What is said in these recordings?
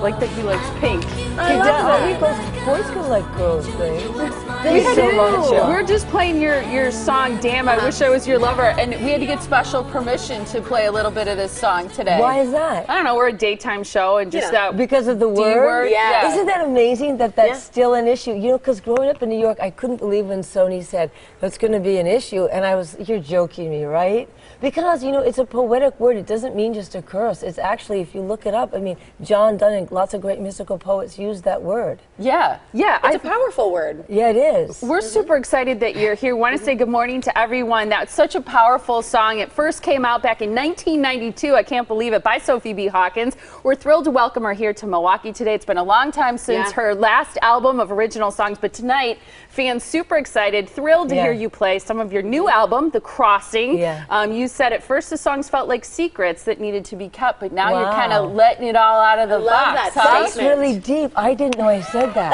like that he likes pink. I love that. Boys can like girls things. We were just playing your song, Damn, I Wish I Was Your Lover, and we had to get special permission to play a little bit of this song today. Why is that? I don't know, we're a daytime show, and just because of the word? Yeah. Isn't that amazing that that's still an issue? You know, because growing up in New York, I couldn't believe when Sony said, that's going to be an issue, and I was, you're joking me, right? Because, you know, it's a poetic word. It doesn't mean just a curse. It's actually, if you look it up, I mean, John Donne and lots of great mystical poets use that word. Yeah, yeah. It's a powerful word. Yeah, it is. We're super excited that you're here. Want to say good morning to everyone. That's such a powerful song. It first came out back in 1992, I can't believe it, by Sophie B. Hawkins. We're thrilled to welcome her here to Milwaukee today. It's been a long time since her last album of original songs, but tonight, fans super excited, thrilled to hear you play some of your new album, The Crossing. You said at first the songs felt like secrets that needed to be kept, but now you're kind of letting it all out of the box. That's really deep. I didn't know I said that.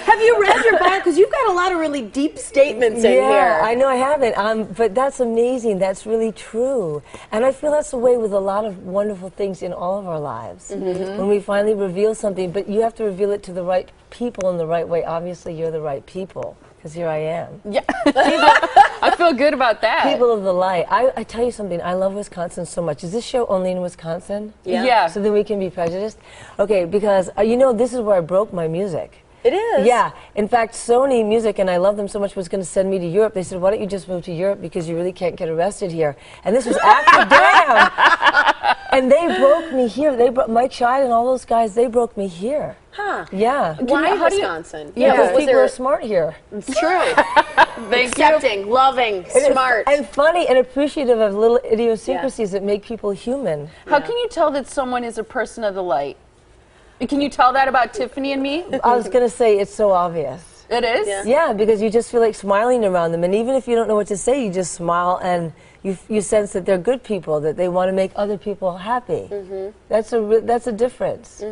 Have you read your bio? Because you've got a lot of really deep statements in here. Yeah, I know I haven't, but that's amazing. That's really true. And I feel that's the way with a lot of wonderful things in all of our lives. When we finally reveal something, but you have to reveal it to the right people in the right way. Obviously, you're the right people. Because here I am. Yeah. I feel good about that. People of the light. I tell you something, I love Wisconsin so much. Is this show only in Wisconsin? Yeah. So then we can be prejudiced? Okay, because you know, this is where I broke my music. It is? Yeah. In fact, Sony Music, and I love them so much, was going to send me to Europe. They said, why don't you just move to Europe because you really can't get arrested here. And this was after Damn. And they broke me here. They broke Mike Scheid and all those guys, they broke me here. Huh. Yeah. Why Wisconsin? Yeah, because people are smart here. It's true. Accepting, loving, smart. And funny and appreciative of little idiosyncrasies that make people human. How can you tell that someone is a person of the light? Can you tell that about Tiffany and me? I was going to say it's so obvious. It is? Yeah, because you just feel like smiling around them. And even if you don't know what to say, you just smile and you sense that they're good people, that they want to make other people happy. That's a difference.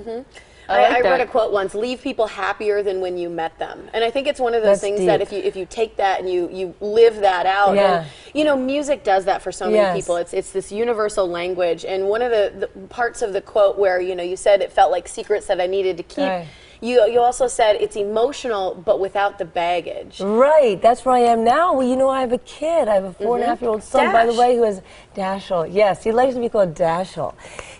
I read a quote once, leave people happier than when you met them. And I think it's one of those things that if you take that and you live that out, and you know, music does that for so many people. It's this universal language. And one of the parts of the quote where, you know, you said it felt like secrets that I needed to keep. You also said it's emotional, but without the baggage. Right, that's where I am now. Well, you know, I have a kid. I have a 4.5-year-old son, by the way, who is Dashel. Yes, he likes to be called Dashel.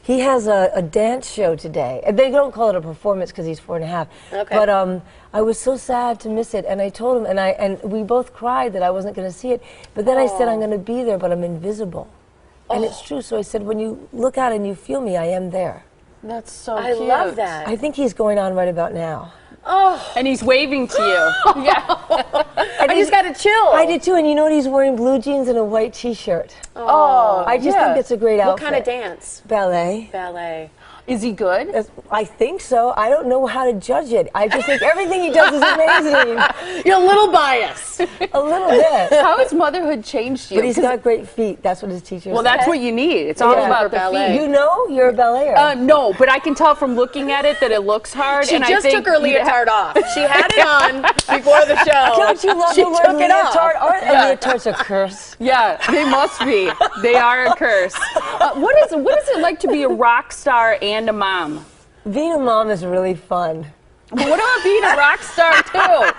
He has a dance show today. They don't call it a performance because he's 4.5. Okay. But I was so sad to miss it, and I told him, and we both cried that I wasn't going to see it. But then I said, I'm going to be there, but I'm invisible. And it's true. So I said, when you look out and you feel me, I am there. That's so cute. I love that. I think he's going on right about now. Oh, and he's waving to you. Yeah. I just got to chill. I did too, and you know what? He's wearing blue jeans and a white T-shirt. Oh, I just think it's a great outfit. What kind of dance? Ballet. Ballet. Is he good? I think so. I don't know how to judge it. I just think everything he does is amazing. You're a little biased. A little bit. How has motherhood changed you? But he's got great feet. That's what his teacher said. Well, that's what you need. It's all about the feet. You know? You're a ballayer. No, but I can tell from looking at it that it looks hard. She and just I think took her leotard off. She had it on before the show. Don't you love the word leotard? Aren't leotards a curse? Yeah, they must be. They are a curse. What is it like to be a rock star and a mom? Being a mom is really fun. But what about being a rock star too?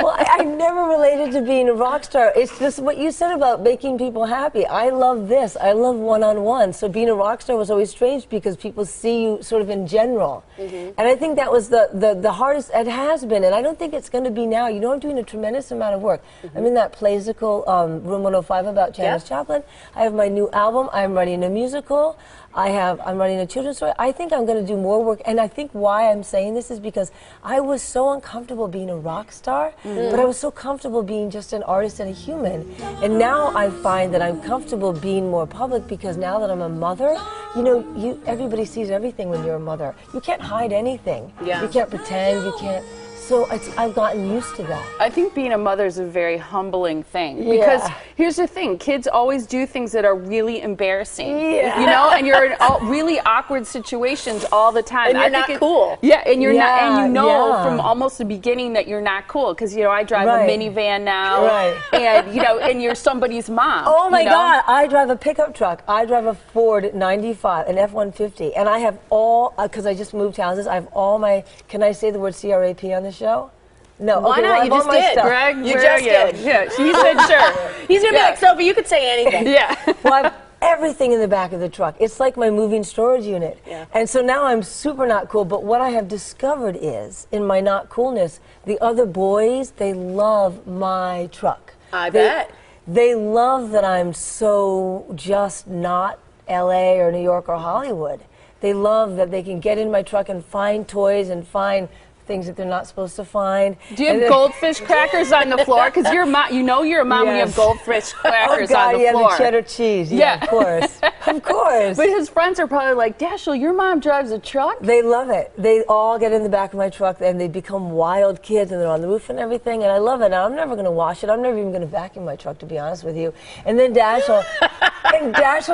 Well, I never related to being a rock star. It's just what you said about making people happy. I love this. I love one-on-one. So being a rock star was always strange because people see you sort of in general. And I think that was the hardest it has been. And I don't think it's going to be now. You know, I'm doing a tremendous amount of work. I'm in that Playsical Room 105 about Janis Joplin. I have my new album. I'm writing a musical. I'm writing a children's story. I think I'm going to do more work, and I think why I'm saying this is because I was so uncomfortable being a rock star, but I was so comfortable being just an artist and a human. And now I find that I'm comfortable being more public because now that I'm a mother, you know, everybody sees everything when you're a mother. You can't hide anything. You can't pretend. You can't so I've gotten used to that. I think being a mother is a very humbling thing because here's the thing: kids always do things that are really embarrassing, you know, and you're in really awkward situations all the time. And you're not cool. Yeah, and you're not, and you know from almost the beginning that you're not cool because you know I drive a minivan now, and you know, and you're somebody's mom. Oh my God! I drive a pickup truck. I drive a Ford 95, an F-150, and I have all because I just moved houses. I have all my. Can I say the word CRAP on the show? No. Why okay, not? well, You just did. Greg, you just did. Yeah, he said sure. He's going to be like, Sophie, you could say anything. Yeah. Well, I have everything in the back of the truck. It's like my moving storage unit. Yeah. And so now I'm super not cool, but what I have discovered is, in my not coolness, the other boys, they love my truck. I bet. They love that I'm so just not LA or New York or Hollywood. They love that they can get in my truck and find toys and find things that they're not supposed to find. Do you have goldfish crackers on the floor? Because you're you know you're a mom when you have goldfish crackers on the floor. The cheddar cheese. Yeah, of course. Of course. But his friends are probably like, Dashiell, your mom drives a truck? They love it. They all get in the back of my truck and they become wild kids and they're on the roof and everything, and I love it. And I'm never going to wash it. I'm never even going to vacuum my truck, to be honest with you. And then Dashiell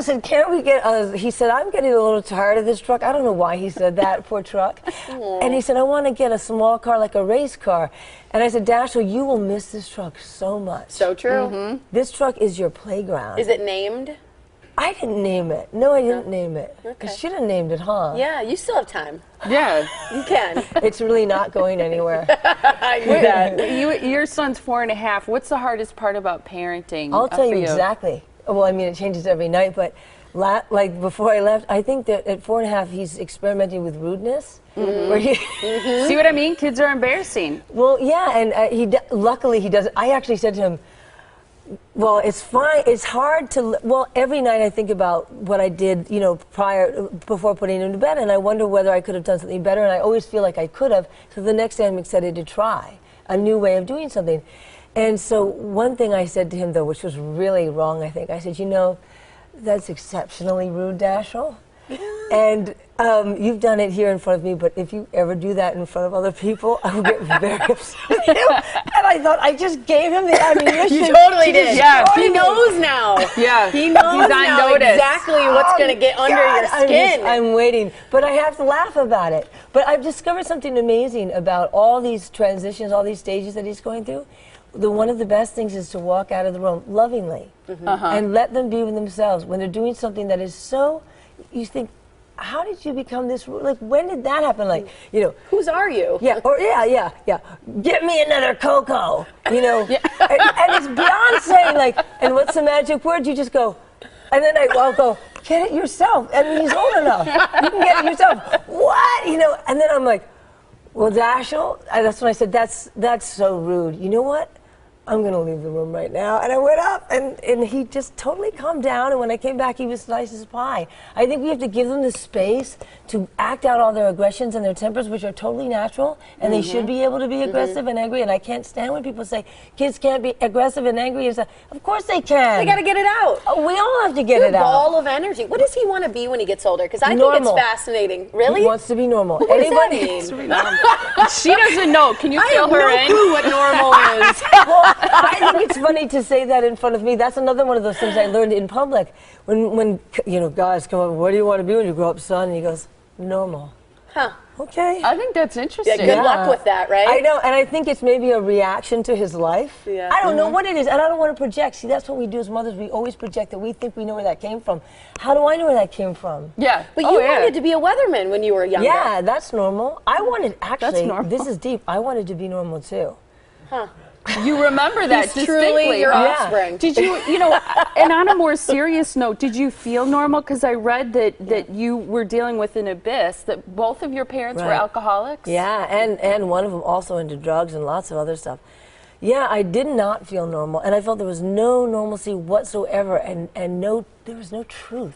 said, can't we get, he said, I'm getting a little tired of this truck. I don't know why he said that, poor truck. And he said, I want to get a small car, like a race car. And I said, Dashiell, you will miss this truck so much. So true. This truck is your playground. Is it named? I didn't name it. No, I didn't name it. Okay. I should have named it, huh? Yeah, you still have time. Yeah. You can. It's really not going anywhere. I knew that. Your son's 4.5. What's the hardest part about parenting? I'll tell you exactly. Well, I mean, it changes every night, but like before I left, I think that at 4.5, he's experimenting with rudeness. Where he See what I mean? Kids are embarrassing. Well, yeah, and luckily he does. I actually said to him, well, it's fine. It's hard to. Well, every night I think about what I did, you know, before putting him to bed, and I wonder whether I could have done something better. And I always feel like I could have. So the next day I'm excited to try a new way of doing something. And so one thing I said to him, though, which was really wrong, I think, I said, you know, that's exceptionally rude, Dashiell. And you've done it here in front of me, but if you ever do that in front of other people, I will get very upset with you. And I thought I just gave him the ammunition. You totally did. Yeah. He knows now. Yeah. He knows now exactly what's going to get under your skin. I'm waiting. But I have to laugh about it. But I've discovered something amazing about all these transitions, all these stages that he's going through. One of the best things is to walk out of the room lovingly and let them be with themselves. When they're doing something that is so, you think, how did you become this? Like, when did that happen? Like, you know, whose are you? Yeah, or yeah. Get me another cocoa. You know, and it's beyond saying like, and what's the magic word? You just go, and then I'll go, get it yourself. I mean, he's old enough. You can get it yourself. What? You know, and then I'm like, well, Dashiell, that's when I said, that's so rude. You know what? I'm going to leave the room right now. And I went up, and he just totally calmed down. And when I came back, he was nice as pie. I think we have to give them the space to act out all their aggressions and their tempers, which are totally natural. And they should be able to be aggressive and angry. And I can't stand when people say kids can't be aggressive and angry. And of course they can. They got to get it out. Oh, we all have to get You're it out. A ball of energy. What does he want to be when he gets older? Because I think it's fascinating. Really? He wants to be normal. What does that mean? She doesn't know. Can you feel her in? I have no clue what normal is. Well, I think it's funny to say that in front of me. That's another one of those things I learned in public. When you know, guys come up, what do you want to be when you grow up, son? And he goes, normal. Huh. Okay. I think that's interesting. Yeah, good luck with that, right? I know, and I think it's maybe a reaction to his life. Yeah. I don't know what it is, and I don't want to project. See, that's what we do as mothers. We always project that we think we know where that came from. How do I know where that came from? Yeah. But you wanted to be a weatherman when you were younger. Yeah, that's normal. I wanted, actually, That's normal. this is deep, I wanted to be normal too. Huh. You remember that He's distinctly. truly your offspring. Did you know, and on a more serious note, did you feel normal? Because I read that you were dealing with an abyss, that both of your parents were alcoholics? Yeah, and one of them also into drugs and lots of other stuff. Yeah, I did not feel normal, and I felt there was no normalcy whatsoever, and there was no truth.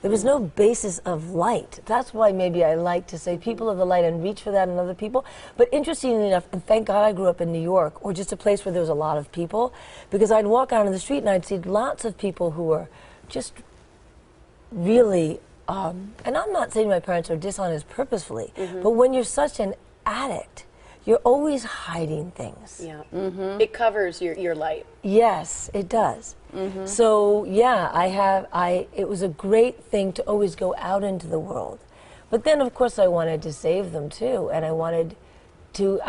There was no basis of light. That's why maybe I like to say people of the light and reach for that in other people. But interestingly enough, and thank God I grew up in New York, or just a place where there was a lot of people, because I'd walk out on the street and I'd see lots of people who were just really, and I'm not saying my parents are dishonest purposefully, but when you're such an addict, you're always hiding things. Yeah. It covers your light. Yes, it does. So yeah, it was a great thing to always go out into the world. But then of course I wanted to save them too, and I wanted to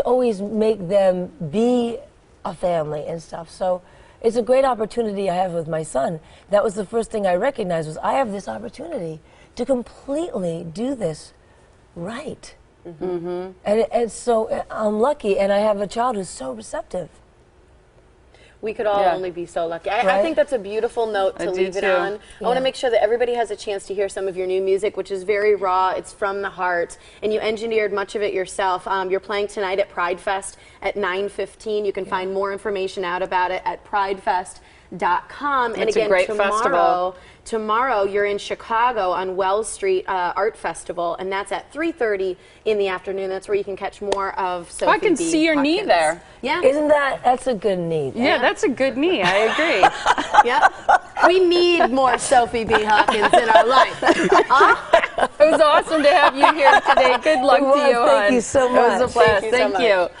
always make them be a family and stuff. So it's a great opportunity I have with my son. That was the first thing I recognized, was I have this opportunity to completely do this right. And so I'm lucky, and I have a child who's so receptive. We could all only be so lucky. I think that's a beautiful note to leave it on. I want to make sure that everybody has a chance to hear some of your new music, which is very raw. It's from the heart, and you engineered much of it yourself. You're playing tonight at Pride Fest at 9:15. You can find more information out about it at pridefest.com. And again, tomorrow you're in Chicago on Wells Street Art Festival, and that's at 3:30 in the afternoon. That's where you can catch more of Sophie B. I can see your knee there. Yeah. Isn't that's a good knee? Yeah, that's a good knee. I agree. Yeah. We need more Sophie B. Hawkins in our life. It was awesome to have you here today. Good luck to you, hon. Thank you so much. It was a blast. Thank you.